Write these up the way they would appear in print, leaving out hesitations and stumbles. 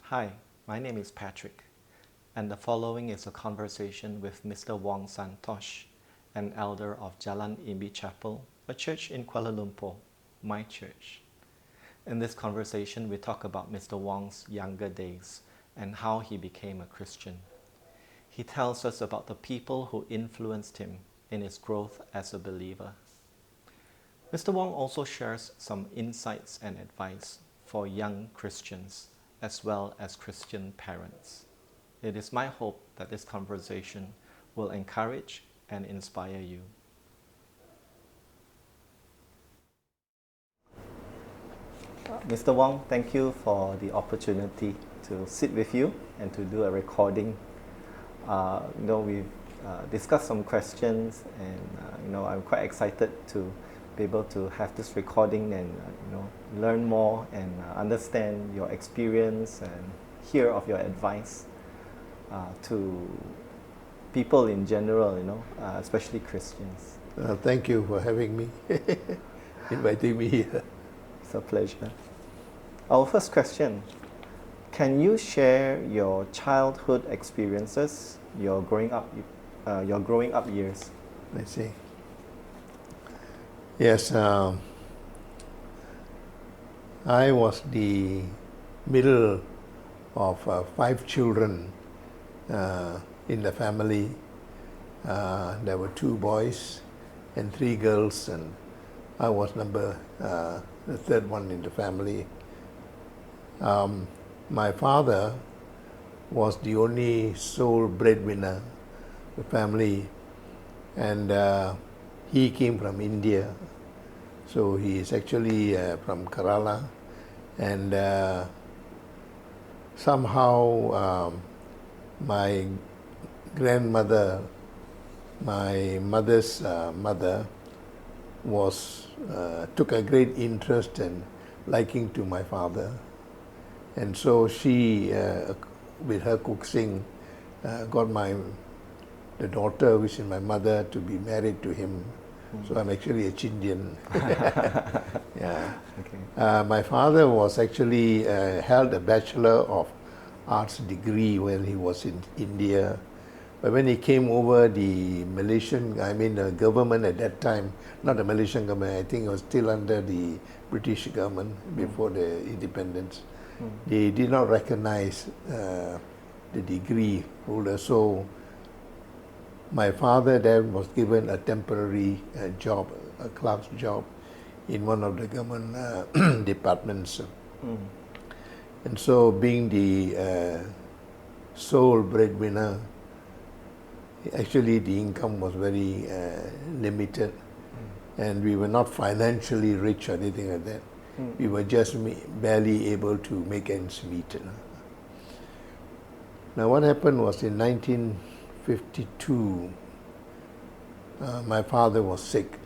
Hi, my name is Patrick, and the following is a conversation with Mr. Wong San Tosh, an elder of Jalan Imbi Chapel, a church in Kuala Lumpur, my church. In this conversation, we talk about Mr. Wong's younger days and how he became a Christian. He tells us about the people who influenced him in his growth as a believer. Mr. Wong also shares some insights and advice for young Christians as well as Christian parents. It is my hope that this conversation will encourage and inspire you. Mr. Wong, thank you for the opportunity to sit with you and to do a recording. We've discussed some questions, and I'm quite excited to be able to have this recording and learn more and understand your experience and hear of your advice to people in general, especially Christians. Thank you for having me, inviting me here. It's a pleasure. Our first question, can you share your childhood experiences, your growing up years? I see. Yes, I was the middle of 5 children in the family. There were 2 boys and 3 girls, and I was the third one in the family. My father was the only sole breadwinner of the family, and he came from India, so he is actually from Kerala, and somehow my grandmother, my mother's mother, took a great interest and liking to my father, and so she, with her cooking, got the daughter, which is my mother, to be married to him. So I'm actually a Chindian. Yeah. Okay. My father was actually held a Bachelor of Arts degree when he was in India. But when he came over, the government at that time, not the Malaysian government, I think it was still under the British government before the independence. They did not recognize the degree holder. So my father then was given a temporary job, a clerk's job in one of the government departments. And so being the sole breadwinner, actually the income was very limited, and we were not financially rich or anything like that. We were just barely able to make ends meet. Now what happened was in 1952, my father was sick,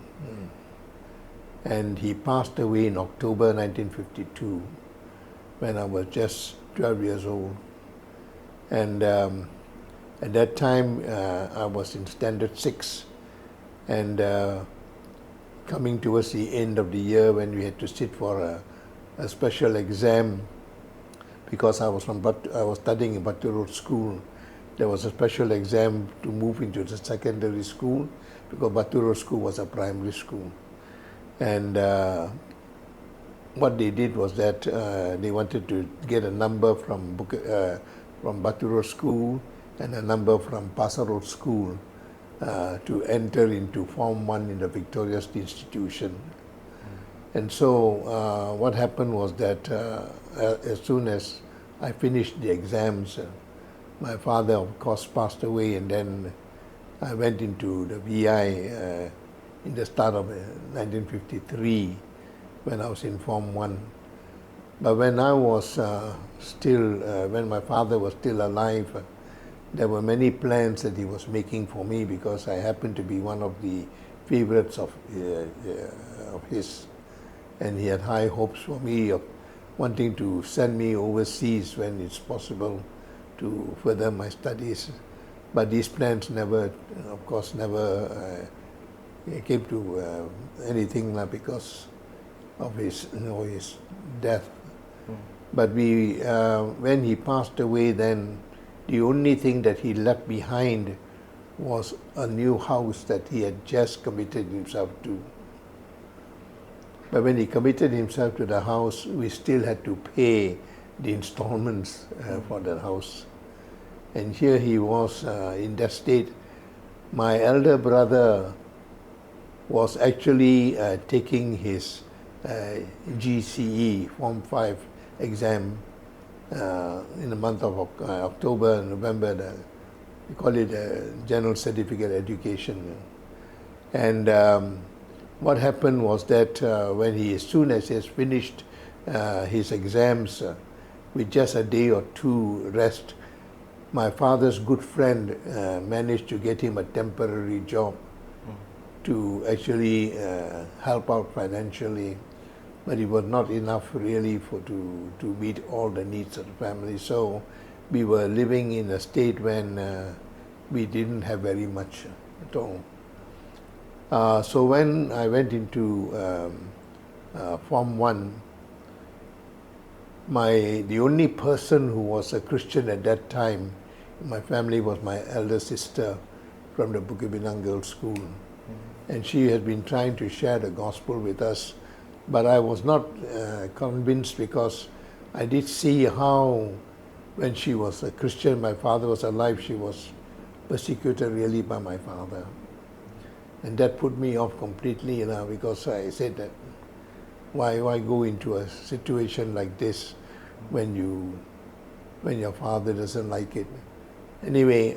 and he passed away in October 1952 when I was just 12 years old. And at that time I was in Standard 6, and coming towards the end of the year when we had to sit for a special exam, because I was studying in Batu Road School. There was a special exam to move into the secondary school, because Batu Road School was a primary school. And what they did was that they wanted to get a number from Batu Road School and a number from Pasar Road School to enter into Form 1 in the Victoria Institution. And so what happened was that as soon as I finished the exams, my father, of course, passed away, and then I went into the VI in the start of 1953 when I was in Form 1. But when I was when my father was still alive, there were many plans that he was making for me, because I happened to be one of the favorites of his, and he had high hopes for me of wanting to send me overseas when it's possible to further my studies. But these plans never came to anything because of his death. But when he passed away, then the only thing that he left behind was a new house that he had just committed himself to. But when he committed himself to the house, we still had to pay the installments for the house. And here he was in that state. My elder brother was actually taking his GCE Form 5 exam in the month of October and November. We call it General Certificate Education. And what happened was that as soon as he has finished his exams, with just a day or two rest, my father's good friend managed to get him a temporary job to actually help out financially, but it was not enough really to meet all the needs of the family. So we were living in a state when we didn't have very much at all. So when I went into Form 1, the only person who was a Christian at that time in my family was my elder sister from the Bukit Binang Girls' School. And she had been trying to share the gospel with us, but I was not convinced, because I did see how, when she was a Christian, my father was alive, she was persecuted really by my father. And that put me off completely, because I said that why go into a situation like this when your father doesn't like it. Anyway,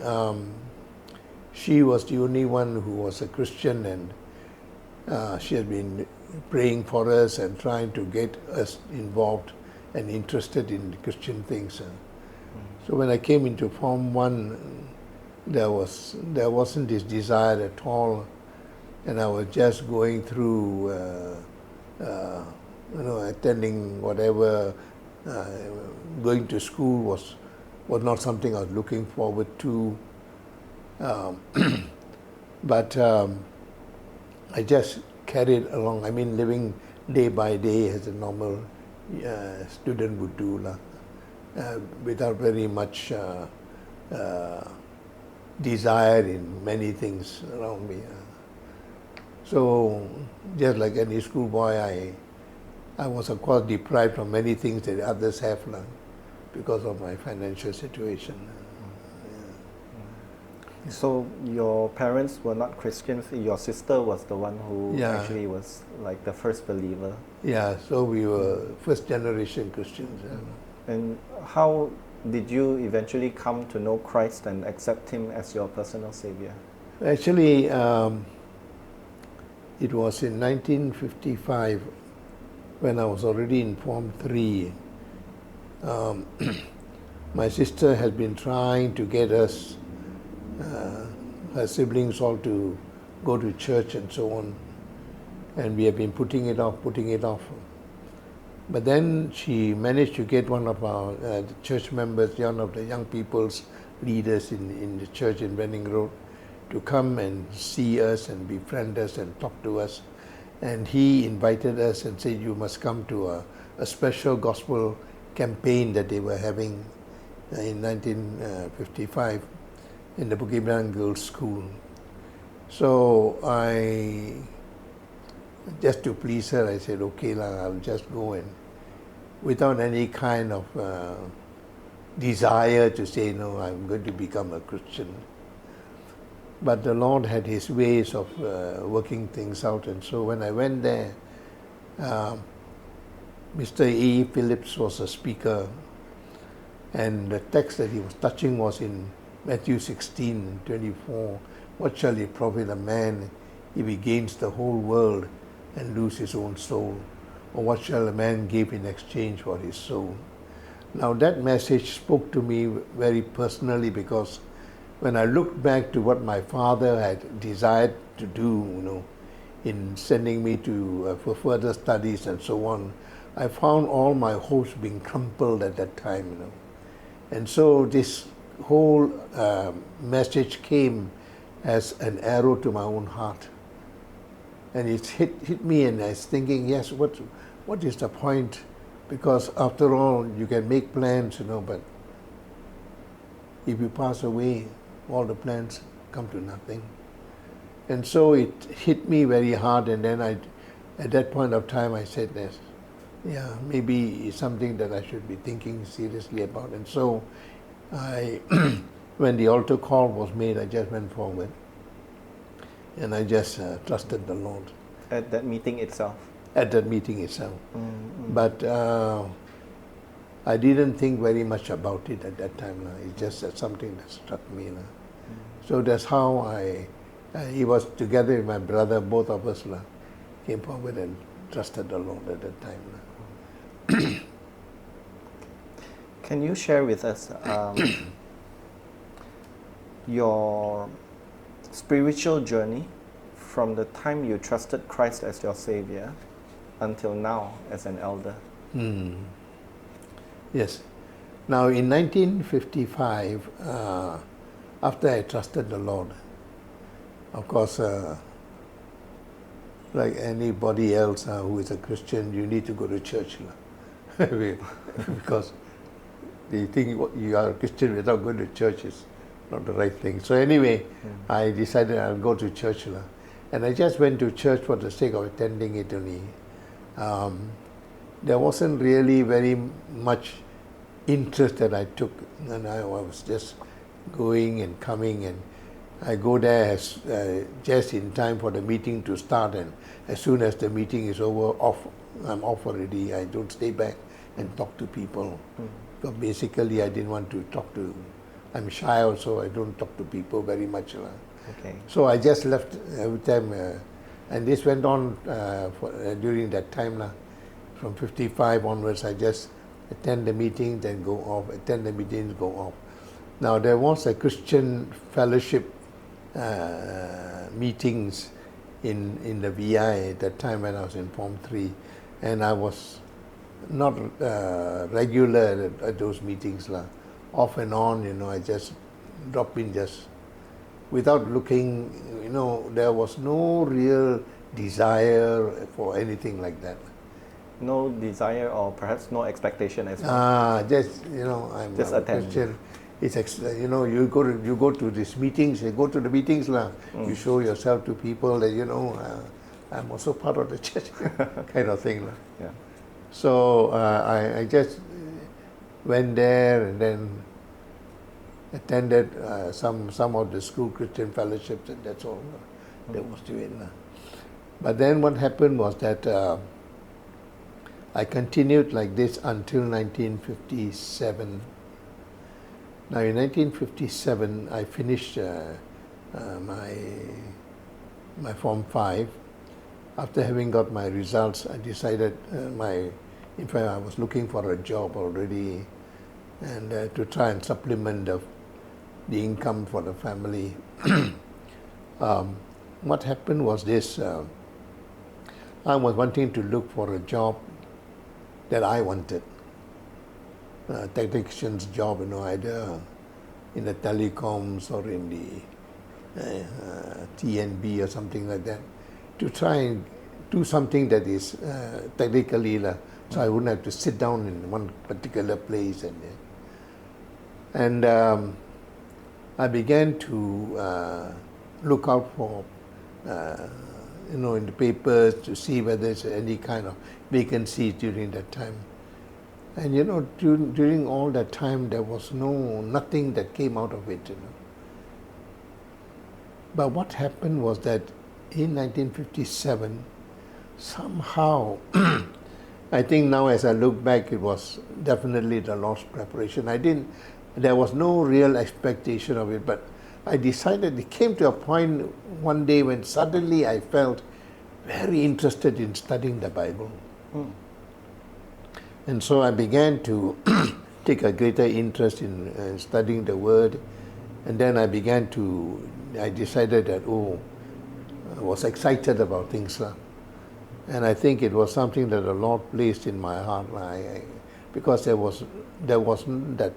she was the only one who was a Christian, and she had been praying for us and trying to get us involved and interested in Christian things. So when I came into Form 1, there wasn't this desire at all, and I was just going through, attending whatever. Going to school was not something I was looking forward to. But I just carried along. I mean, living day by day as a normal student would do, without very much desire in many things around me. So, just like any schoolboy, I was of course deprived from many things that others have learned because of my financial situation. So your parents were not Christians. Your sister was the one who actually was like the first believer. Yeah, so we were first generation Christians. And how did you eventually come to know Christ and accept Him as your personal Savior? Actually, it was in 1955 when I was already in Form 3. My sister had been trying to get us, her siblings, all to go to church and so on. And we have been putting it off. But then she managed to get one of our church members, one of the young people's leaders in the church in Benning Road, to come and see us and befriend us and talk to us. And he invited us and said, you must come to a special gospel campaign that they were having in 1955 in the Bukit Binang Girls' School. So just to please her, I said, okay, I'll just go, and without any kind of desire to say, no, I'm going to become a Christian. But the Lord had His ways of working things out, and so when I went there, Mr. E. Phillips was a speaker, and the text that he was touching was in Matthew 16:24. What shall it profit a man if he gains the whole world and lose his own soul? Or what shall a man give in exchange for his soul? Now that message spoke to me very personally, because when I looked back to what my father had desired to do, in sending me to for further studies and so on, I found all my hopes being crumpled at that time, And so this whole message came as an arrow to my own heart. And it hit me, and I was thinking, yes, what is the point? because after all, you can make plans, but if you pass away, all the plans come to nothing. And so it hit me very hard, and then at that point of time, I said, yes, yeah, maybe it's something that I should be thinking seriously about. And so when the altar call was made, I just went forward, and I just trusted the Lord. At that meeting itself? At that meeting itself. But I didn't think very much about it at that time. It's just something that struck me. So that's how he was together with my brother, both of us came forward and trusted the Lord at that time. Can you share with us your spiritual journey from the time you trusted Christ as your Savior until now as an elder? Yes. Now in 1955, after I trusted the Lord, of course, like anybody else who is a Christian, you need to go to church. Because they think you are a Christian without going to church is not the right thing. So anyway, I decided I'll go to church. And I just went to church for the sake of attending it only. There wasn't really very much interest that I took, and I was just going and coming, and I go there just in time for the meeting to start, and as soon as the meeting is over, I'm off already. I don't stay back and talk to people. So basically I didn't want to talk to, I'm shy also, I don't talk to people very much. Okay. So I just left every time, and this went on during that time. From 55 onwards, I just attend the meeting, then go off, attend the meetings, go off. Now there was a Christian fellowship meetings in the VI at that time when I was in Form 3, and I was not regular at those meetings. Off and on, I just drop in just without looking, there was no real desire for anything like that. No desire or perhaps no expectation as well? Just, I'm just a attend. Christian. It's, you go to these meetings, you go to the meetings, you show yourself to people that, I'm also part of the church, kind of thing. Yeah. So I just went there and then attended some of the school Christian fellowships, and that's all there was to it. But then what happened was that I continued like this until 1957. Now in 1957 I finished my Form 5. After having got my results, I decided in fact I was looking for a job already, and to try and supplement the income for the family. What happened was this, I was wanting to look for a job that I wanted, a technician's job, either in the telecoms or in the TNB or something like that, to try and do something that is technically, so I wouldn't have to sit down in one particular place. And I began to look out for, in the papers to see whether there's any kind of vacancies during that time. And during all that time, there was nothing that came out of it. But what happened was that in 1957, somehow, I think now as I look back, it was definitely the Lord's preparation. There was no real expectation of it, but I decided, it came to a point one day when suddenly I felt very interested in studying the Bible. And so I began to take a greater interest in studying the Word, and then I decided that, I was excited about things. And I think it was something that the Lord placed in my heart, because there wasn't that,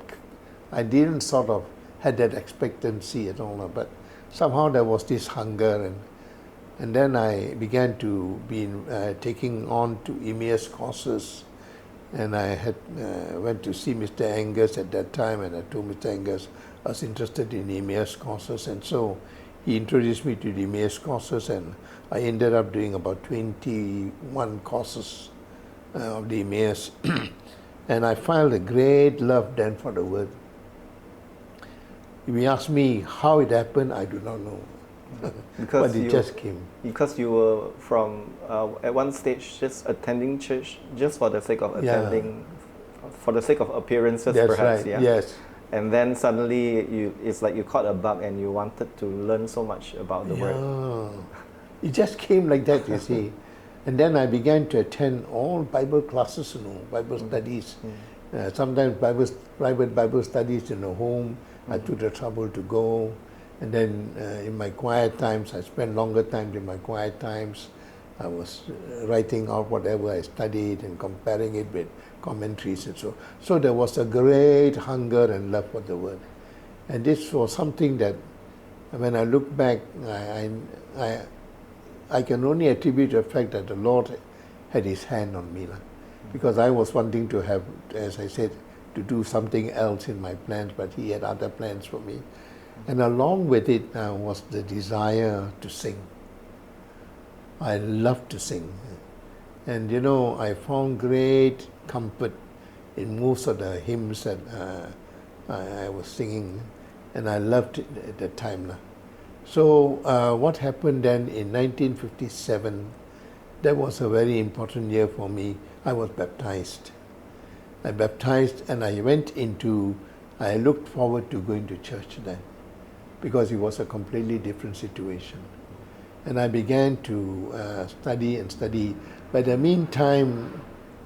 I didn't sort of had that expectancy at all, but somehow there was this hunger, and then I began to be taking on to EMEA's courses And I had went to see Mr. Angus at that time, and I told Mr. Angus I was interested in Emmaus courses, and so he introduced me to the Emmaus courses, and I ended up doing about 21 courses of the Emmaus. And I felt a great love then for the word. If you ask me how it happened, I do not know. But it just came. Because you were from, at one stage, just attending church just for the sake of attending, for the sake of appearances. That's perhaps, right. yeah? Yes. And then suddenly, it's like you caught a bug and you wanted to learn so much about the word. It just came like that, you see. And then I began to attend all Bible classes, Bible studies. Sometimes private Bible studies in a home. I took the trouble to go. And then in my quiet times, I spent longer time in my quiet times. I was writing out whatever I studied and comparing it with commentaries and so. So there was a great hunger and love for the word. And this was something that, when I look back, I can only attribute the fact that the Lord had His hand on me. Because I was wanting to have, as I said, to do something else in my plans, but He had other plans for me. And along with it was the desire to sing. I love to sing. And I found great comfort in most of the hymns that I was singing, and I loved it at that time. So what happened then in 1957, that was a very important year for me. I was baptized. I baptized and I looked forward to going to church then, because it was a completely different situation. And I began to study and study. By the meantime,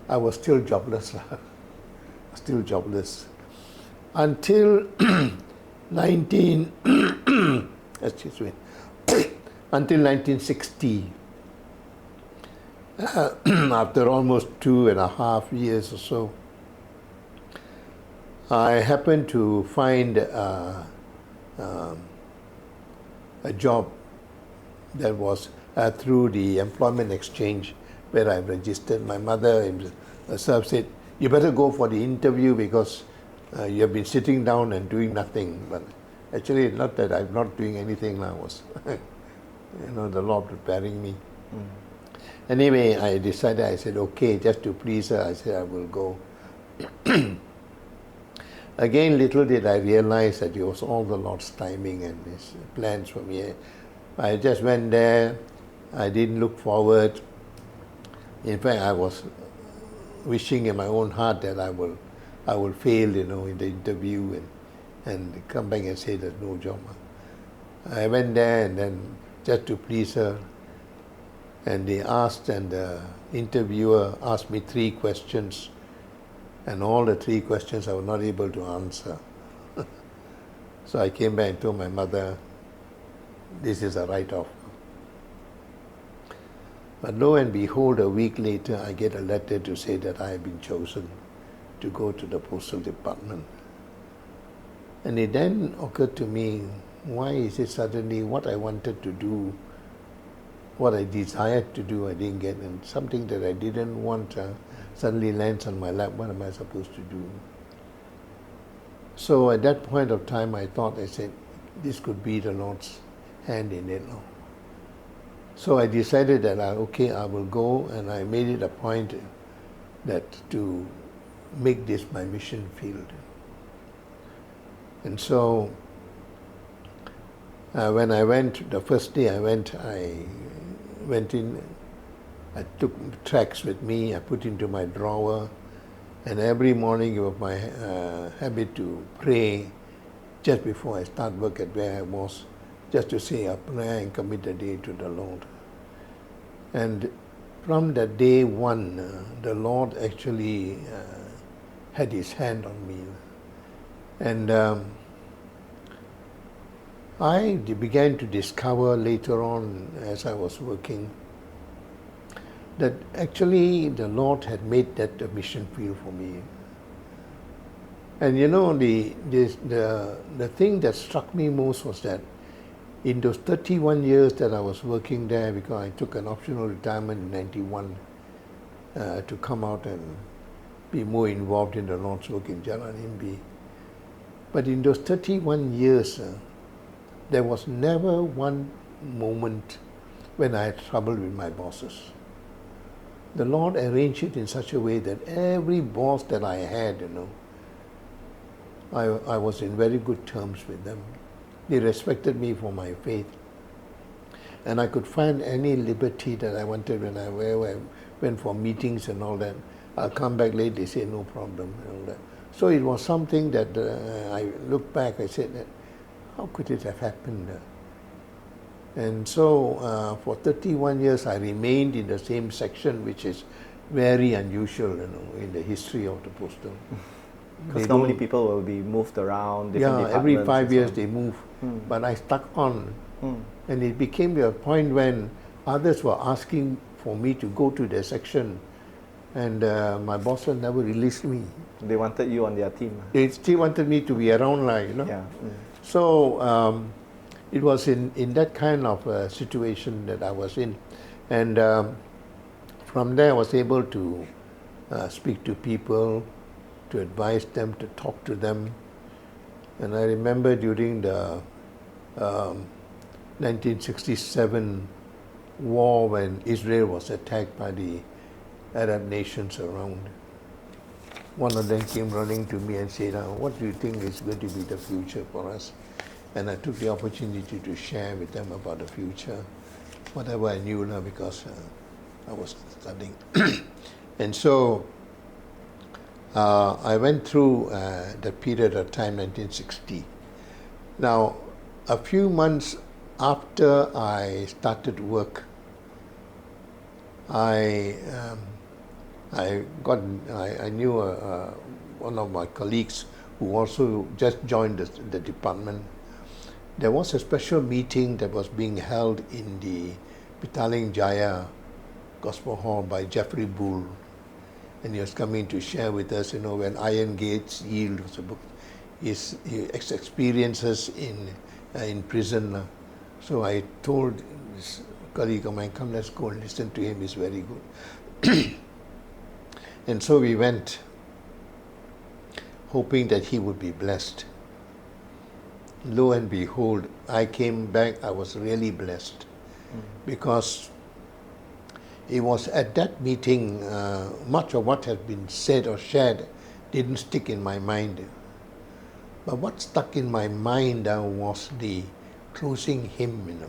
I was still jobless. Still jobless. Until 1960. After almost 2.5 years or so, I happened to find a job that was through the employment exchange where I registered. My mother herself said, "You better go for the interview because you have been sitting down and doing nothing." But actually, not that I'm not doing anything now. Was the Lord preparing me. Anyway, I decided. I said, "Okay, just to please her," I said, "I will go." Again, little did I realize that it was all the Lord's timing and His plans for me. I just went there. I didn't look forward. In fact, I was wishing in my own heart that I will fail, in the interview and come back and say there's no job. I went there and then just to please her, and they asked, and the interviewer asked me 3 questions, and all the 3 questions I was not able to answer. So I came back and told my mother, this is a write-off. But lo and behold, a week later, I get a letter to say that I have been chosen to go to the postal department. And it then occurred to me, why is it suddenly what I wanted to do, what I desired to do, I didn't get, and something that I didn't want suddenly lands on my lap. What am I supposed to do? So at that point of time, I said, this could be the Lord's hand in it. So I decided that I will go, and I made it a point that to make this my mission field. And so when I went, the first day I went in, I took tracts with me, I put into my drawer, and every morning it was my habit to pray just before I start work at where I was, just to say a prayer and commit the day to the Lord. And from that day one, the Lord actually had His hand on me. And I began to discover later on, as I was working, that actually the Lord had made that a mission field for me. And the thing that struck me most was that in those 31 years that I was working there, because I took an optional retirement in 91 to come out and be more involved in the Lord's work in Jalan Imbi. But in those 31 years, there was never one moment when I had trouble with my bosses. The Lord arranged it in such a way that every boss that I had, I was in very good terms with them. They respected me for my faith. And I could find any liberty that I wanted when I went for meetings and all that. I'll come back late, they say no problem and all that. So it was something that I look back, I said, how could it have happened? And so for 31 years I remained in the same section, which is very unusual in the history of the postal. Because normally people will be moved around, different departments. Every 5 years they move. But I stuck on. And it became to a point when others were asking for me to go to their section. And my boss never released me. They wanted you on their team. They still wanted me to be around, Yeah. So it was in that kind of situation that I was in. And from there I was able to speak to people, to advise them, to talk to them. And I remember during the 1967 war, when Israel was attacked by the Arab nations around, one of them came running to me and said, what do you think is going to be the future for us? And I took the opportunity to share with them about the future, whatever I knew now, because I was studying. And so I went through the period of time, 1960. Now, a few months after I started work, I knew one of my colleagues who also just joined the department. There was a special meeting that was being held in the Petaling Jaya Gospel Hall by Jeffrey Bull. And he was coming to share with us, when Iron Gates Yield was a book, his experiences in prison. So I told this colleague of mine, come, let's go and listen to him, he's very good. And so we went, hoping that he would be blessed. Lo and behold, I came back, I was really blessed. Because it was at that meeting, much of what had been said or shared didn't stick in my mind. But what stuck in my mind was the closing hymn,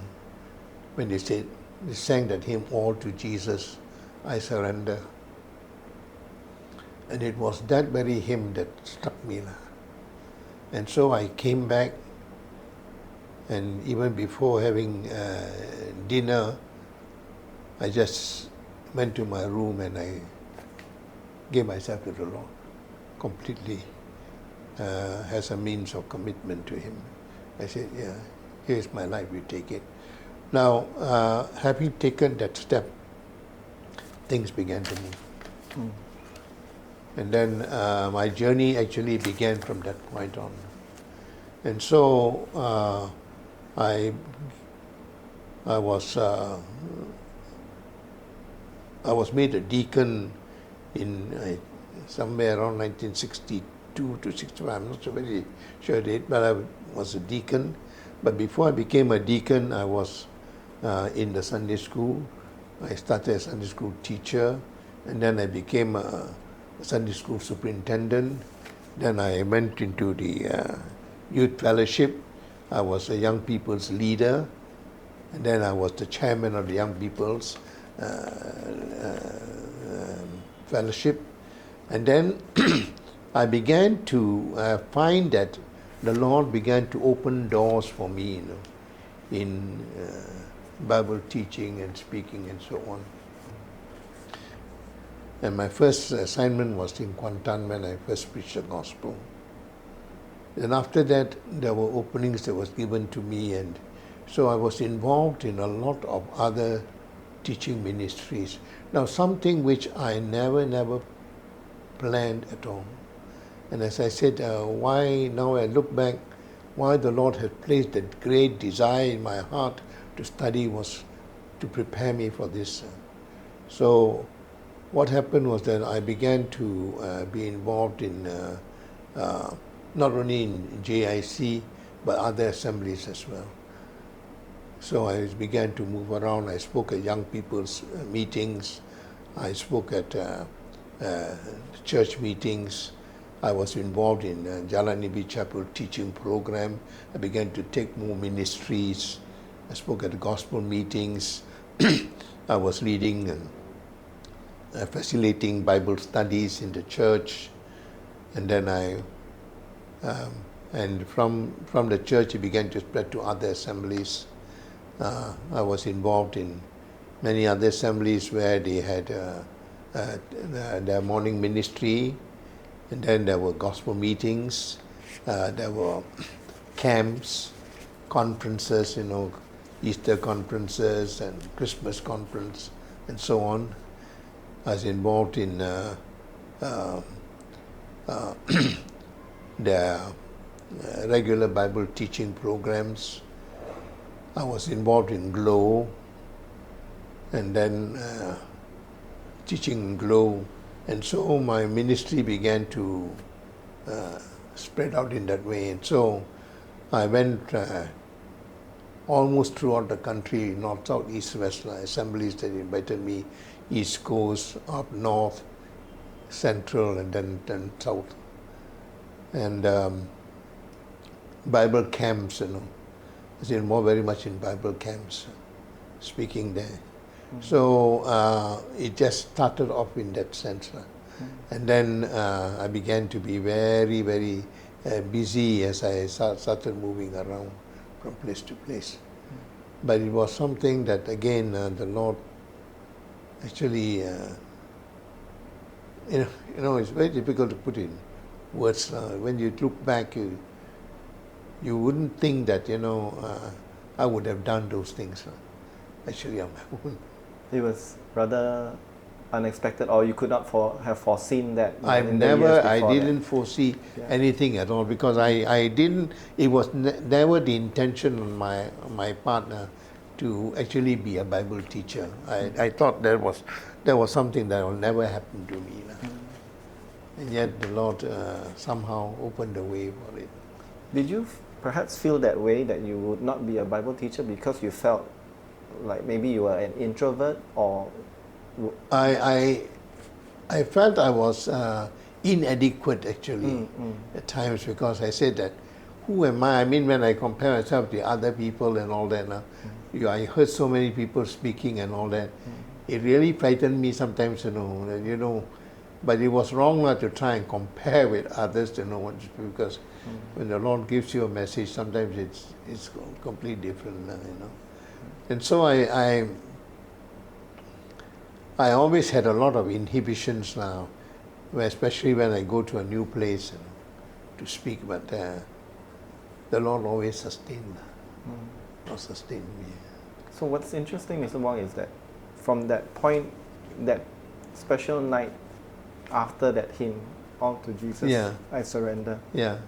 when they sang that hymn, all to Jesus I surrender. And it was that very hymn that struck me. And so I came back, and even before having dinner, I just went to my room and I gave myself to the Lord completely, as a means of commitment to Him. I said, yeah, here's my life, you take it. Now, having taken that step, things began to move. And then my journey actually began from that point on. And so I was made a deacon in somewhere around 1962 to 65. I'm not so very sure date, but I was a deacon. But before I became a deacon, I was in the Sunday school. I started as a Sunday school teacher, and then I became a Sunday school superintendent. Then I went into the youth fellowship. I was a young people's leader, and then I was the chairman of the young people's fellowship. And then I began to find that the Lord began to open doors for me, in Bible teaching and speaking and so on. And my first assignment was in Kuantan when I first preached the gospel. And after that, there were openings that was given to me, and so I was involved in a lot of other teaching ministries. Now, something which I never planned at all. And as I said, why now I look back, why the Lord had placed that great desire in my heart to study was to prepare me for this. So what happened was that I began to be involved in not only in JIC but other assemblies as well. So I began to move around. I spoke at young people's meetings. I spoke at church meetings. I was involved in Jalan Imbi Chapel teaching program. I began to take more ministries. I spoke at gospel meetings. I was leading and facilitating Bible studies in the church. And then and from the church it began to spread to other assemblies. I was involved in many other assemblies where they had their morning ministry, and then there were gospel meetings, there were camps, conferences, Easter conferences and Christmas conference and so on. I was involved in their regular Bible teaching programs. I was involved in GLOW, and then teaching in GLOW, and so my ministry began to spread out in that way. And so I went almost throughout the country, north, south, east, west, assemblies that invited me, east coast, up north, central, and then south. And Bible camps, I was involved very much in Bible camps, speaking there. Mm-hmm. So it just started off in that sense. And then I began to be very, very busy as I started moving around from place to place. But it was something that, again, the Lord actually, it's very difficult to put in words. When you look back, you wouldn't think that, I would have done those things actually on my own. It was rather unexpected, or you could not have foreseen that? I didn't foresee anything at all, because I didn't, it was never the intention on my partner to actually be a Bible teacher. I thought that was something that will never happen to me. And yet the Lord somehow opened the way for it. Did you perhaps feel that way, that you would not be a Bible teacher because you felt like maybe you were an introvert, or? I felt I was inadequate actually at times, because I said that, who am I? I mean, when I compare myself to other people and all that, I heard so many people speaking and all that. It really frightened me sometimes, but it was wrong not to try and compare with others, because when the Lord gives you a message, sometimes it's completely different, And so I always had a lot of inhibitions now, especially when I go to a new place to speak, but the Lord always sustained me. So what's interesting, Mr. Wong, is that from that point, that special night after that hymn, All to Jesus, I Surrender. Yeah.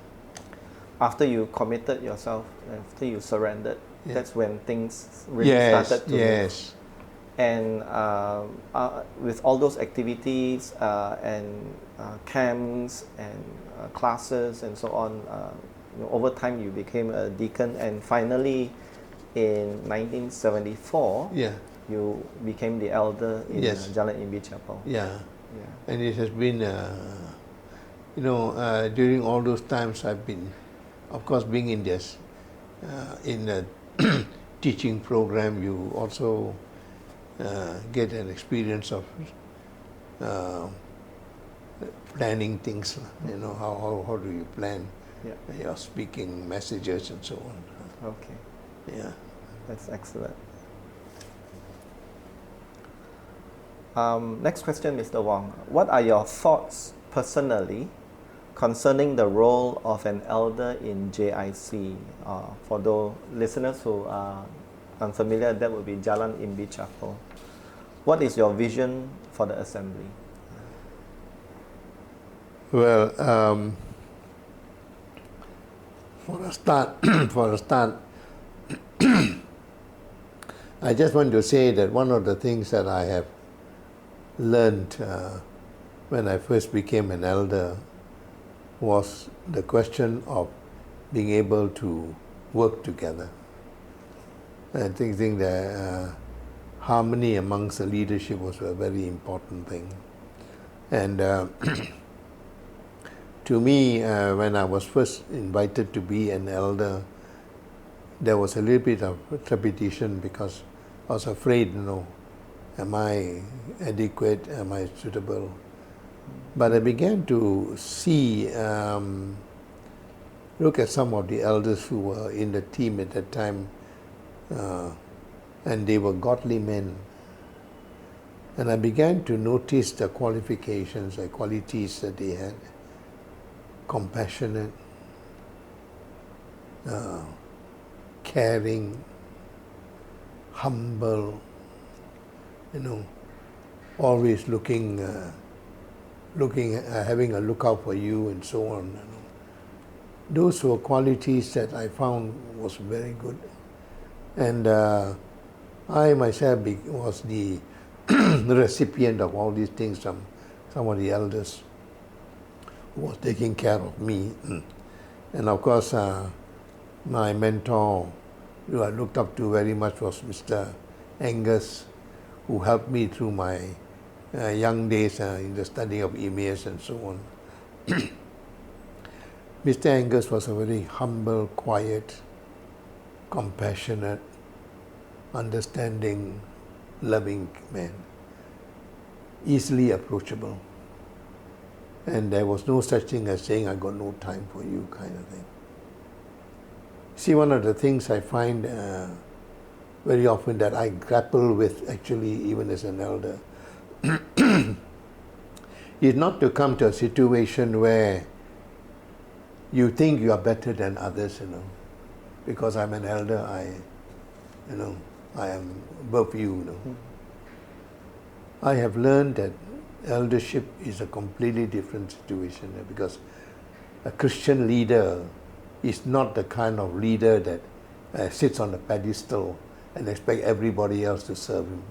After you committed yourself, after you surrendered, that's when things really started to move. And with all those activities and camps and classes and so on, over time you became a deacon, and finally in 1974 you became the elder in Jalan Imbi Chapel. And it has been, during all those times I've been, of course, being in this, in a teaching program, you also get an experience of planning things, how do you plan your speaking messages and so on. Okay. Yeah. That's excellent. Next question, Mr. Wong. What are your thoughts personally concerning the role of an elder in JIC? For those listeners who are unfamiliar, that would be Jalan Imbi Chapel. What is your vision for the assembly? Well, for a start, I just want to say that one of the things that I have learned when I first became an elder was the question of being able to work together. I think that harmony amongst the leadership was a very important thing. And to me, when I was first invited to be an elder, there was a little bit of trepidation because I was afraid, am I adequate, am I suitable? But I began to see, look at some of the elders who were in the team at that time, and they were godly men. And I began to notice the qualifications, the qualities that they had. Compassionate, caring, humble, always looking, having a lookout for you and so on. Those were qualities that I found was very good. And I myself was the recipient of all these things from some of the elders who was taking care of me. And of course, my mentor, who I looked up to very much, was Mr. Angus, who helped me through my young days in the study of emails and so on. Mr. Angus was a very humble, quiet, compassionate, understanding, loving man, easily approachable. And there was no such thing as saying, I got no time for you, kind of thing. See, one of the things I find very often that I grapple with, actually, even as an elder, is not to come to a situation where you think you are better than others, because I'm an elder, I am above you, I have learned that eldership is a completely different situation, because a Christian leader is not the kind of leader that sits on a pedestal and expects everybody else to serve him.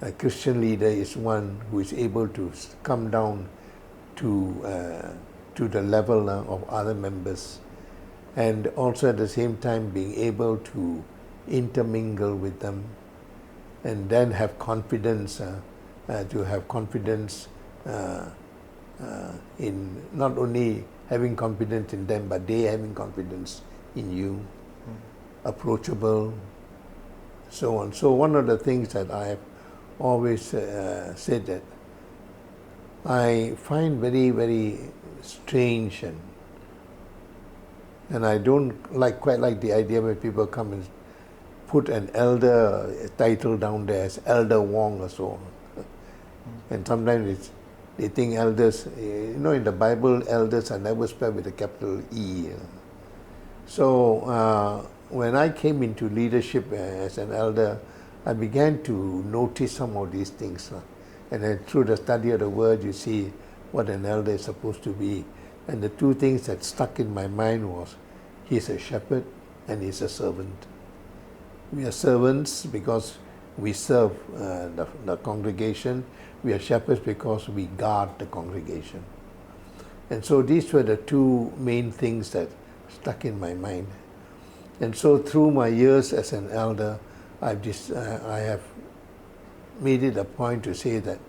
A Christian leader is one who is able to come down to the level of other members, and also at the same time being able to intermingle with them, and then have confidence, to have confidence in not only having confidence in them, but they having confidence in you, approachable, so on. So one of the things that I have always said that I find very, very strange, and I don't quite like the idea when people come and put an elder title down there as Elder Wong or so on. And sometimes they think elders, in the Bible, elders are never spelled with a capital E. So when I came into leadership as an elder, I began to notice some of these things. And then through the study of the Word, you see what an elder is supposed to be. And the two things that stuck in my mind was, he's a shepherd and he's a servant. We are servants because we serve the congregation. We are shepherds because we guard the congregation. And so these were the two main things that stuck in my mind. And so through my years as an elder, I have made it a point to say that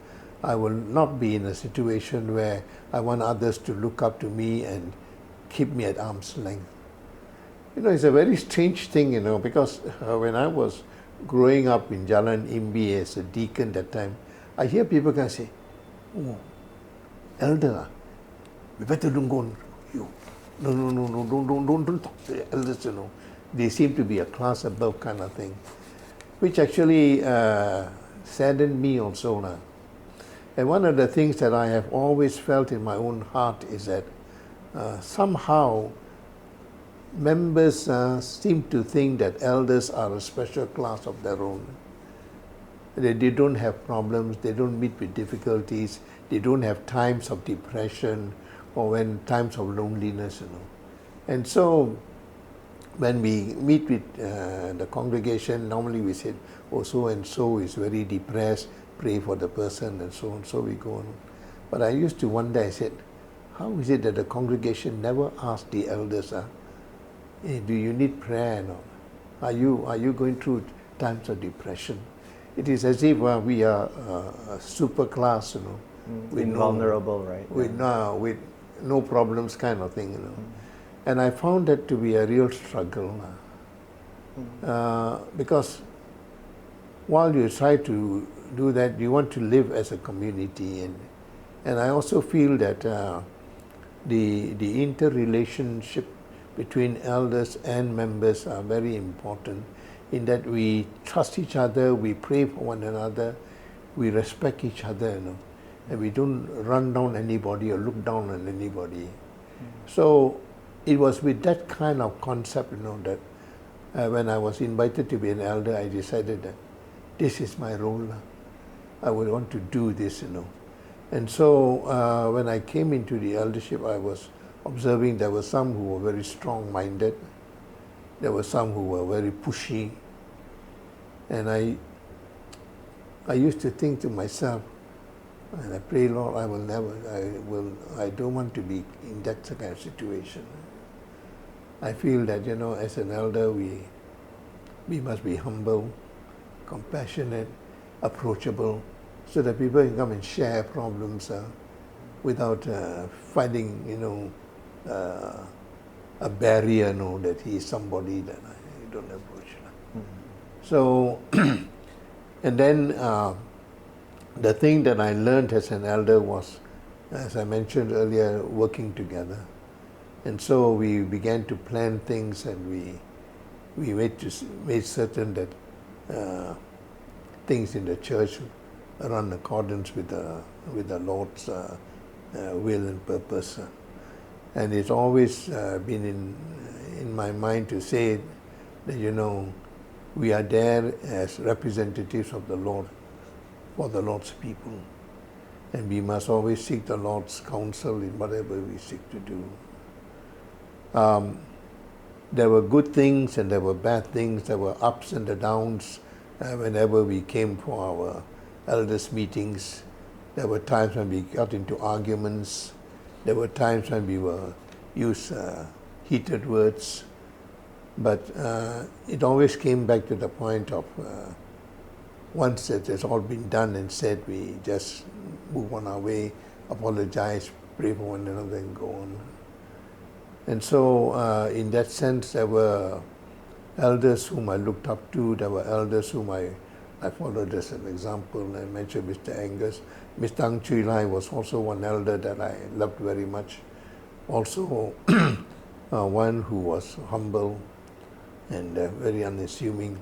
I will not be in a situation where I want others to look up to me and keep me at arm's length. It's a very strange thing, because when I was growing up in Jalan Imbi as a deacon that time, I hear people can say, "Oh, elder, we better don't go on you. No, don't talk to the elders, They seem to be a class above kind of thing," which actually saddened me also. And one of the things that I have always felt in my own heart is that somehow members seem to think that elders are a special class of their own. They don't have problems, they don't meet with difficulties, they don't have times of depression or times of loneliness. And so when we meet with the congregation, normally we say, oh, so and so is very depressed, pray for the person and so on. So we go on. But I used to wonder, I said, how is it that the congregation never asked the elders, hey, do you need prayer? No? Are you going through times of depression? It is as if we are a super class, you know, with invulnerable, right? With no problems, kind of thing, you know. And I found that to be a real struggle, because while you try to do that, you want to live as a community, and I also feel that the interrelationship between elders and members are very important, in that we trust each other, we pray for one another, we respect each other, you know, and we don't run down anybody or look down on anybody. So it was with that kind of concept, you know, that when I was invited to be an elder, I decided that this is my role. I would want to do this, you know. And so when I came into the eldership, I was observing there were some who were very strong-minded. There were some who were very pushy. And I used to think to myself, and I pray, Lord, I don't want to be in that kind of situation. I feel that, you know, as an elder, we must be humble, compassionate, approachable, so that people can come and share problems without finding, you know, a barrier, you know, that he is somebody that I don't approach. So, and then the thing that I learned as an elder was, as I mentioned earlier, working together. And so we began to plan things, and we made certain that things in the church run in accordance with the Lord's will and purpose. And it's always been in my mind to say that, you know, we are there as representatives of the Lord, for the Lord's people. And we must always seek the Lord's counsel in whatever we seek to do. There were good things and there were bad things, there were ups and the downs. Whenever we came for our elders' meetings, there were times when we got into arguments. There were times when we used heated words. But it always came back to the point of once it has all been done and said, we just move on our way, apologize, pray for one another, and go on. And so in that sense, there were elders whom I looked up to. There were elders whom I followed as an example. I mentioned Mr. Angus. Mr. Ang Chui Lai was also one elder that I loved very much. Also one who was humble and very unassuming.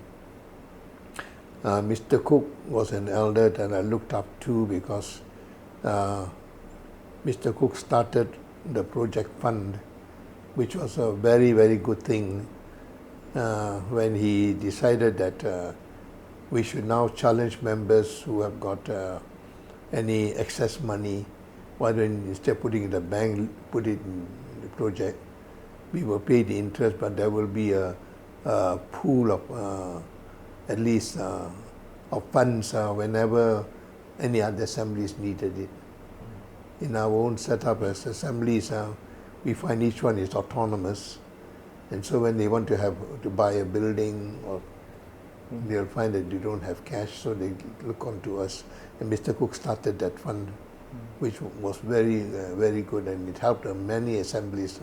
Mr. Cook was an elder that I looked up to because Mr. Cook started the project fund, which was a very, very good thing when he decided that we should now challenge members who have got any excess money, why don't instead of putting it in the bank, put it in the project. We will pay the interest, but there will be a pool of at least of funds whenever any other assemblies needed it. In our own setup as assemblies, we find each one is autonomous, and so when they want to buy a building, or they'll find that they don't have cash, so they look on to us. And Mr. Cook started that fund, which was very, very good, and it helped many assemblies.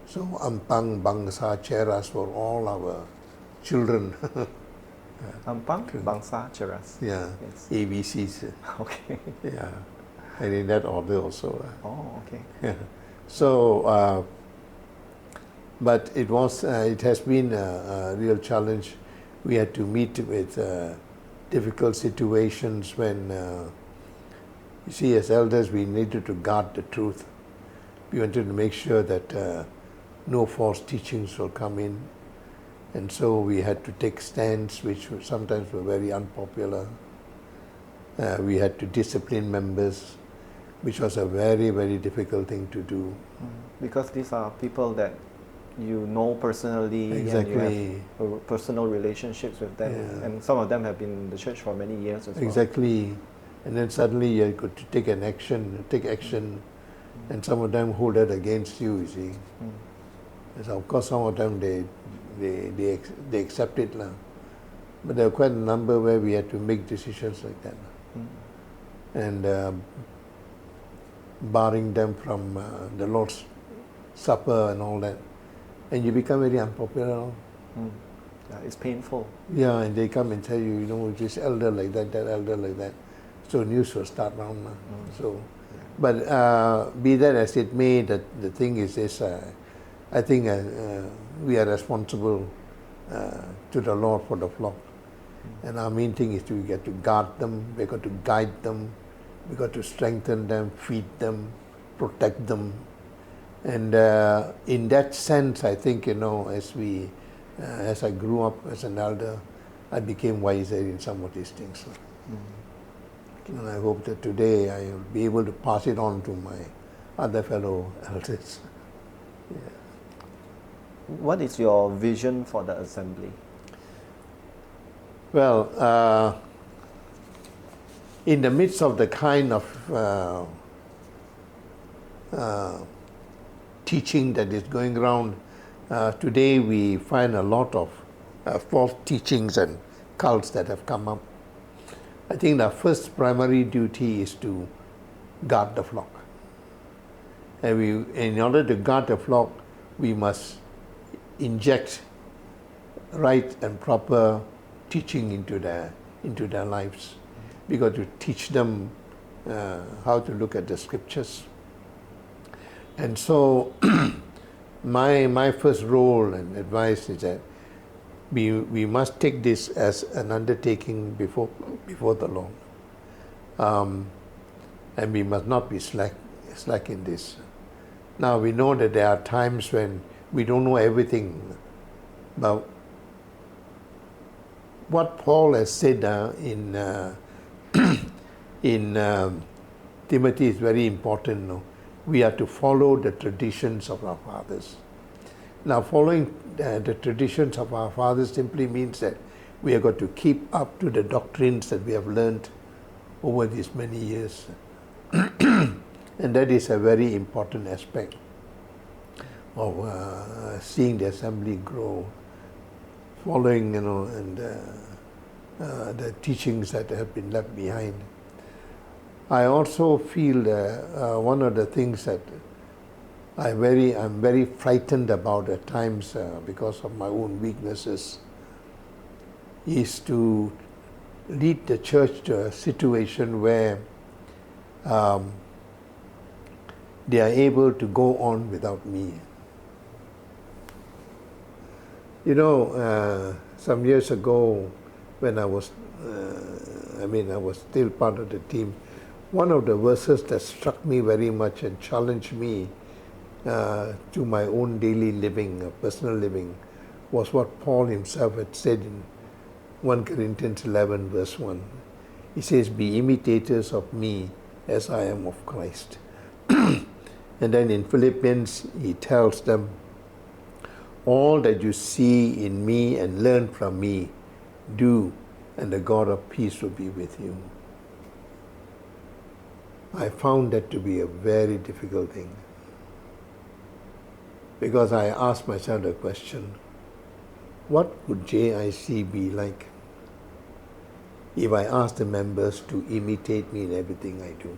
So Ampang, Bangsa, Cheras were all our children. Ampang, Bangsa, Cheras. Yeah, Yes. ABCs. Okay. Yeah, and in that order also. Oh, okay. Yeah. So, but it has been a real challenge. We had to meet with difficult situations when, you see, as elders, we needed to guard the truth. We wanted to make sure that no false teachings will come in. And so we had to take stands which sometimes were very unpopular. We had to discipline members, which was a very, very difficult thing to do. Because these are people that you know personally, and you Exactly. have personal relationships with them, Yeah. and some of them have been in the church for many years as well. Exactly. And then suddenly you got to take action, and some of them hold that against you, you see. And so of course some of them they accept it lah. But there are quite a number where we had to make decisions like that. And barring them from the Lord's Supper and all that. And you become very unpopular. Yeah, it's painful. Yeah, and they come and tell you, you know, this elder like that elder like that. So news will start round. So, but be that as it may, the thing is this, I think we are responsible to the Lord for the flock. And our main thing is we get to guard them, we got to guide them, we got to strengthen them, feed them, protect them. And in that sense, I think, you know, as I grew up as an elder, I became wiser in some of these things. And I hope that today I will be able to pass it on to my other fellow elders. Yeah. What is your vision for the assembly? Well, in the midst of the kind of teaching that is going around, today we find a lot of false teachings and cults that have come up. I think the first primary duty is to guard the flock. And in order to guard the flock, we must inject right and proper teaching into their lives. We got to teach them how to look at the scriptures. And so my first role and advice is that we must take this as an undertaking before the Lord. And we must not be slack in this. Now we know that there are times when we don't know everything. But what Paul has said in Timothy is very important. No? We are to follow the traditions of our fathers. Now, following the traditions of our fathers simply means that we have got to keep up to the doctrines that we have learned over these many years. And that is a very important aspect of seeing the assembly grow, following, you know, and the teachings that have been left behind. I also feel one of the things that I'm very frightened about at times because of my own weaknesses is to lead the church to a situation where they are able to go on without me. You know, some years ago when I was still part of the team, one of the verses that struck me very much and challenged me to my own daily living, personal living, was what Paul himself had said in 1 Corinthians 11 verse 1. He says, "Be imitators of me as I am of Christ." And then in Philippians, he tells them, "All that you see in me and learn from me, do, and the God of peace will be with you." I found that to be a very difficult thing. Because I asked myself the question, what would JIC be like if I asked the members to imitate me in everything I do?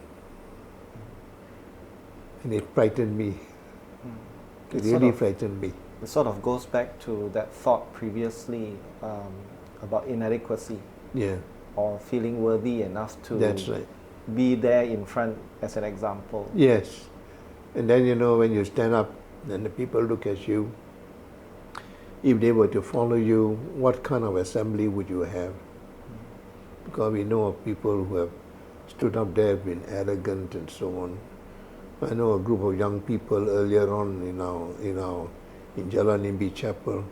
And it frightened me. It really frightened me. It sort of goes back to that thought previously about inadequacy. Yeah. Or feeling worthy enough to That's right. be there in front as an example. Yes. And then, you know, when you stand up and the people look at you, if they were to follow you, what kind of assembly would you have? Because we know of people who have stood up there, been arrogant and so on. I know a group of young people earlier on in Jalan Imbi Chapel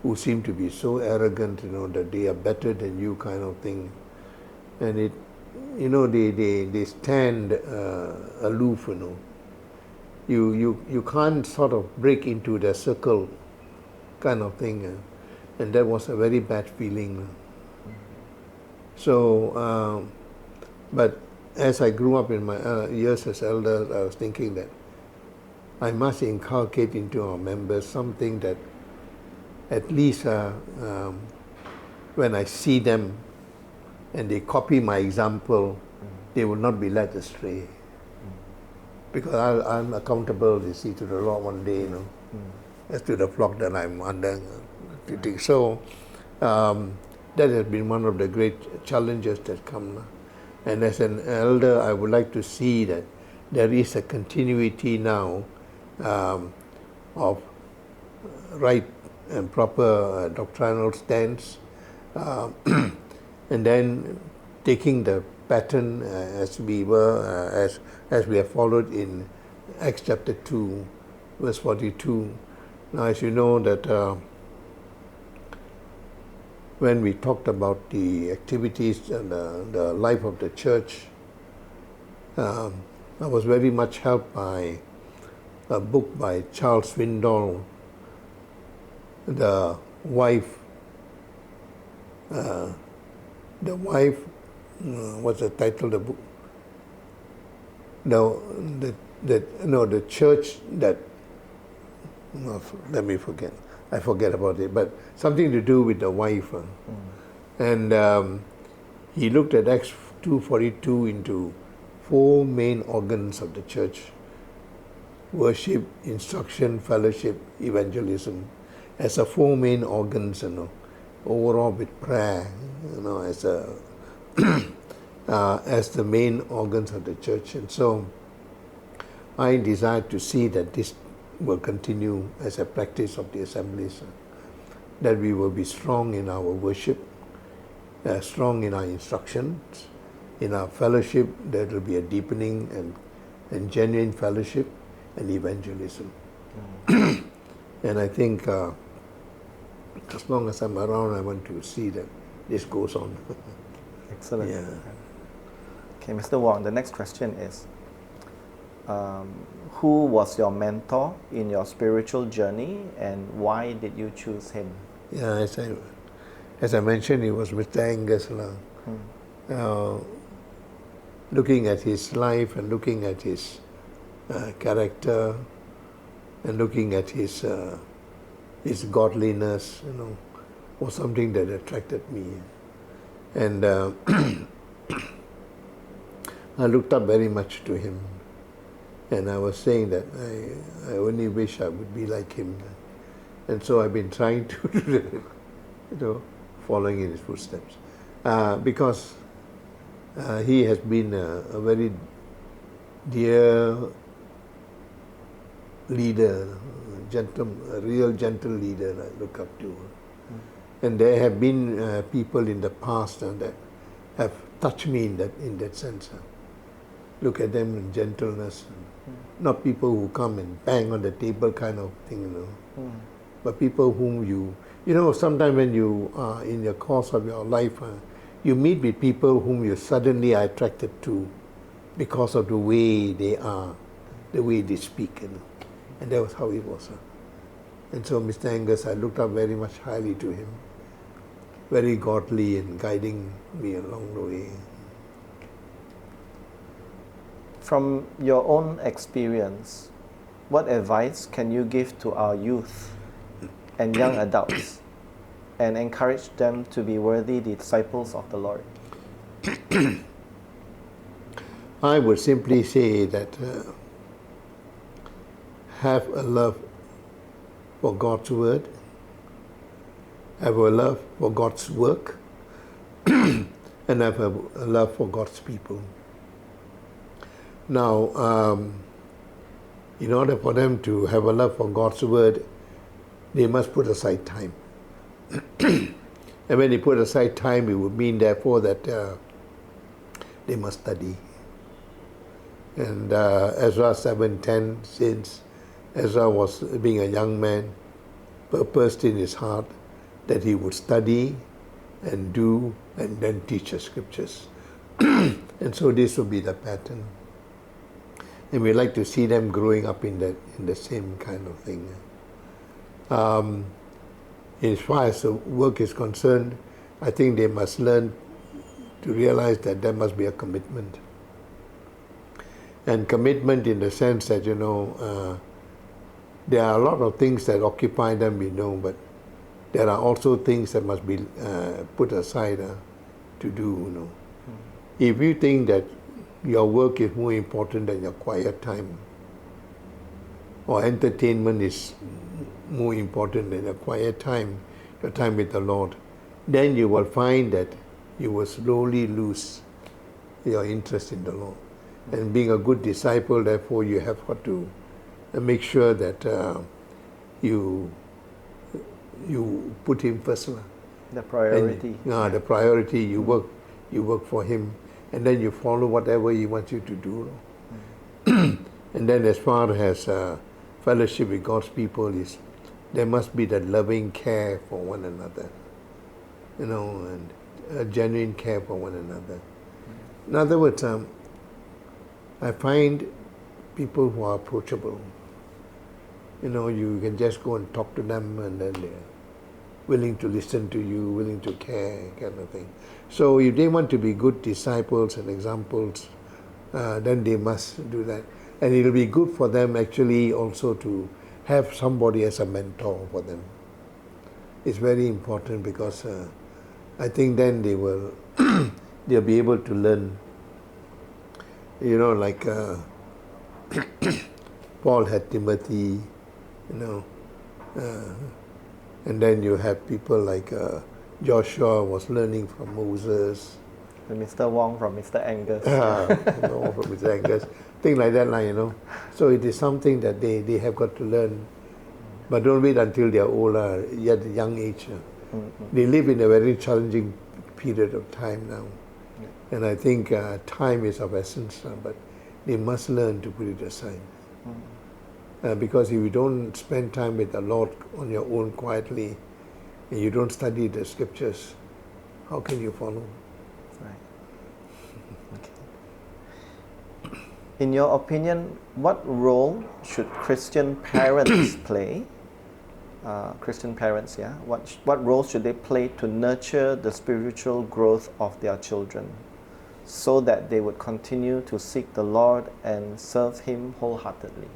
who seem to be so arrogant, you know, that they are better than you kind of thing. And they stand aloof, you know. you can't sort of break into the circle kind of thing. And that was a very bad feeling. So, but as I grew up in my years as elder, I was thinking that I must inculcate into our members something that at least when I see them and they copy my example, they will not be led astray. Because I'm accountable, you see, to the Lord one day, as to the flock that I'm under. So that has been one of the great challenges that come. And as an elder, I would like to see that there is a continuity now of right and proper doctrinal stance, and then taking the pattern as we were, as we have followed in Acts chapter 2, verse 42. Now, as you know that when we talked about the activities and the life of the church, I was very much helped by a book by Charles Swindoll, the wife, what's the title of the book? The church that, let me forget. I forget about it, but something to do with the wife. And he looked at Acts 2:42 into 4 main organs of the church: worship, instruction, fellowship, evangelism, as a 4 main organs, overall with prayer, as a as the main organs of the church. And so I desire to see that this will continue as a practice of the assemblies, that we will be strong in our worship, strong in our instructions, in our fellowship. There will be a deepening and genuine fellowship and evangelism. And I think as long as I'm around, I want to see that this goes on. Excellent. Yeah. Okay, Mr. Wong, the next question is, who was your mentor in your spiritual journey and why did you choose him? Yeah, as I mentioned, it was Mr. Angus. Looking at his life and looking at his character and looking at his godliness, was something that attracted me. And I looked up very much to him. And I was saying that I only wish I would be like him. And so I've been trying to do that, following in his footsteps. Because he has been a very dear leader, a real gentle leader I look up to. And there have been people in the past that have touched me in that sense. Look at them in gentleness. Not people who come and bang on the table kind of thing, but people whom sometimes when you are in the course of your life, you meet with people whom you suddenly are attracted to because of the way they are, the way they speak. And that was how it was. And so Mr. Angus, I looked up very much highly to him, very godly and guiding me along the way. From your own experience, what advice can you give to our youth and young adults and encourage them to be worthy disciples of the Lord? I would simply say that have a love for God's word, have a love for God's work, and have a love for God's people. Now, in order for them to have a love for God's word, they must put aside time. And when they put aside time, it would mean, therefore, that they must study. And Ezra 7:10, since Ezra was being a young man, purposed in his heart that he would study and do and then teach the scriptures. And so this will be the pattern. and we like to see them growing up in the same kind of thing. As far as the work is concerned, I think they must learn to realize that there must be a commitment. And commitment in the sense that, there are a lot of things that occupy them, we know, but there are also things that must be put aside to do. If you think that your work is more important than your quiet time, or entertainment is more important than your quiet time, your time with the Lord, then you will find that you will slowly lose your interest in the Lord. And being a good disciple, therefore, you have got to make sure that you put Him first. The priority. The priority, you work for Him, and then you follow whatever He wants you to do. And then as far as fellowship with God's people is, there must be that loving care for one another, and a genuine care for one another. In other words, I find people who are approachable. You can just go and talk to them, and then they're willing to listen to you, willing to care, kind of thing. So if they want to be good disciples and examples, then they must do that. And it'll be good for them actually also to have somebody as a mentor for them. It's very important because I think then they'll be able to learn. Like Paul had Timothy, and then you have people like Joshua was learning from Moses. And Mr. Wong from Mr. Angus. From Mr. Angus. Things like that, So it is something that they have got to learn. But don't wait until they are older, yet at a young age. They live in a very challenging period of time now. And I think time is of essence, but they must learn to put it aside. Because if you don't spend time with the Lord on your own quietly, and you don't study the scriptures, how can you follow? Right. Okay. In your opinion, what role should Christian parents play? Christian parents, What role should they play to nurture the spiritual growth of their children, so that they would continue to seek the Lord and serve Him wholeheartedly?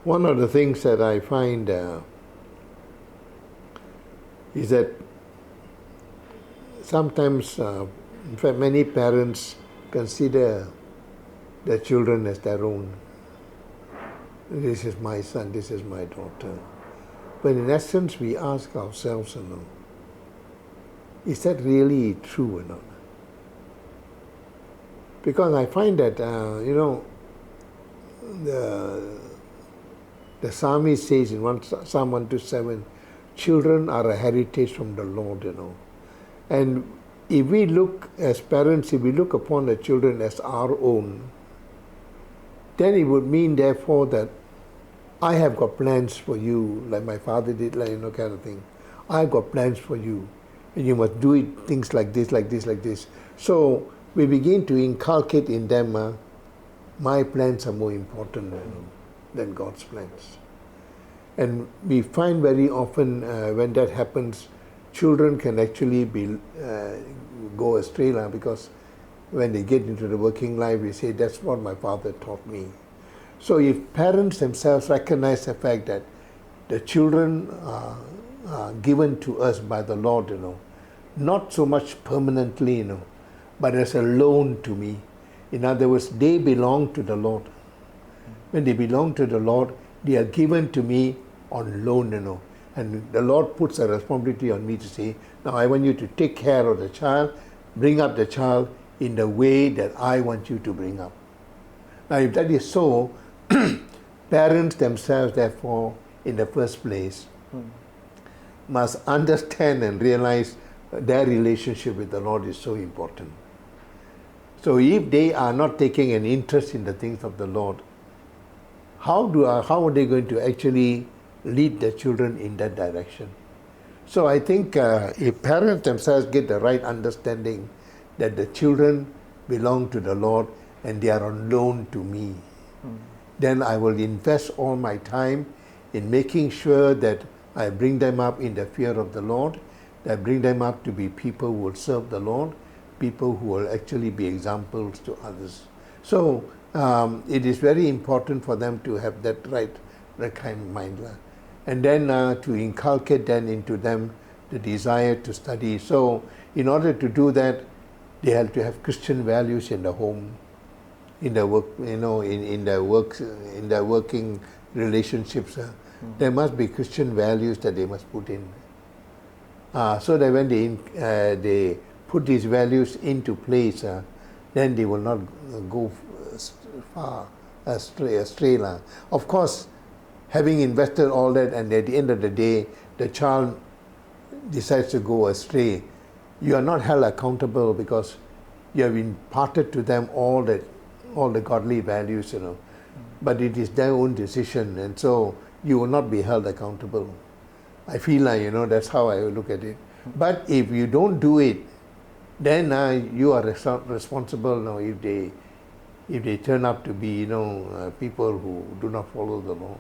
One of the things that I find is that sometimes, in fact, many parents consider their children as their own. This is my son, this is my daughter. But in essence, we ask ourselves, is that really true or not? Because I find that, the psalmist says in Psalm 127, children are a heritage from the Lord, And if we look as parents, if we look upon the children as our own, then it would mean, therefore, that I have got plans for you, like my father did, kind of thing. I have got plans for you, and you must do it, things like this, like this, like this. So we begin to inculcate in them, my plans are more important than God's plans. And we find very often when that happens, children can actually go astray because when they get into the working life, we say, that's what my father taught me. So if parents themselves recognize the fact that the children are given to us by the Lord, not so much permanently, but as a loan to me. In other words, they belong to the Lord. When they belong to the Lord, they are given to me on loan, And the Lord puts a responsibility on me to say, now I want you to take care of the child, bring up the child in the way that I want you to bring up. Now if that is so, parents themselves, therefore, in the first place, must understand and realize their relationship with the Lord is so important. So if they are not taking an interest in the things of the Lord, how are they going to actually lead their children in that direction? So I think if parents themselves get the right understanding that the children belong to the Lord and they are on loan to me. Then I will invest all my time in making sure that I bring them up in the fear of the Lord, that I bring them up to be people who will serve the Lord, people who will actually be examples to others. So it is very important for them to have that kind of mind. And then to inculcate then into them the desire to study. So in order to do that, they have to have Christian values in the home, in the work, in their works, in their working relationships. There must be Christian values that they must put in. So that when they put these values into place, then they will not go far astray. Of course, having invested all that, and at the end of the day, the child decides to go astray, you are not held accountable because you have imparted to them all the godly values, But it is their own decision, and so you will not be held accountable. I feel like, that's how I look at it. But if you don't do it, then you are responsible now if they turn up to be, people who do not follow the law.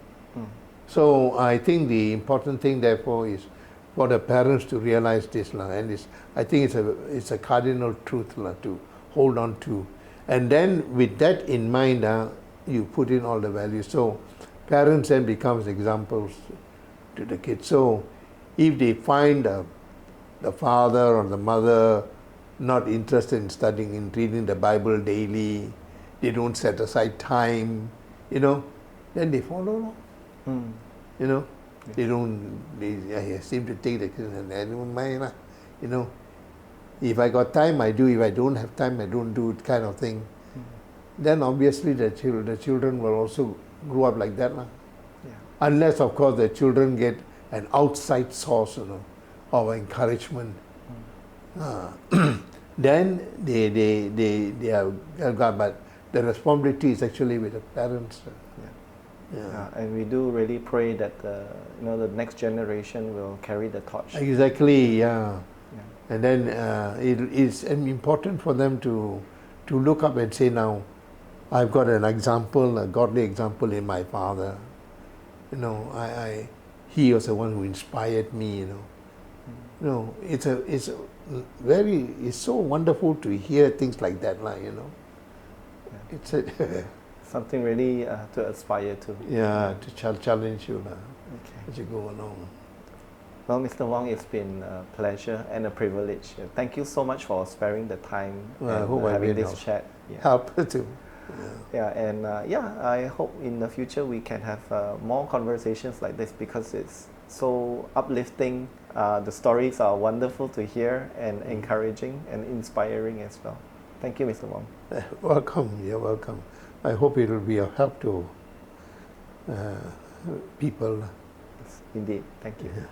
So I think the important thing, therefore, is for the parents to realize this, and I think it's a cardinal truth to hold on to. And then with that in mind, you put in all the values. So parents then becomes examples to the kids. So if they find the father or the mother not interested in studying, in reading the Bible daily, they don't set aside time, then they follow. They seem to take the kids and I don't mind, If I got time, I do. If I don't have time, I don't do it, kind of thing. Then obviously the children will also grow up like that. Unless, of course, the children get an outside source of encouragement. Then they are God, but the responsibility is actually with the parents. And we do really pray that the next generation will carry the torch. Exactly, yeah. And then it is important for them to look up and say, now, I've got an example, a godly example in my father. He was the one who inspired me. It's so wonderful to hear things like that, It's something really to aspire to. Yeah, to challenge you as you go along. Well, Mr. Wong, it's been a pleasure and a privilege. Thank you so much for sparing the time and having this chat. Help too. I hope in the future we can have more conversations like this because it's so uplifting. The stories are wonderful to hear and encouraging and inspiring as well. Thank you, Mr. Wong. Welcome. You're welcome. I hope it will be of help to people. Yes, indeed. Thank you. Yeah.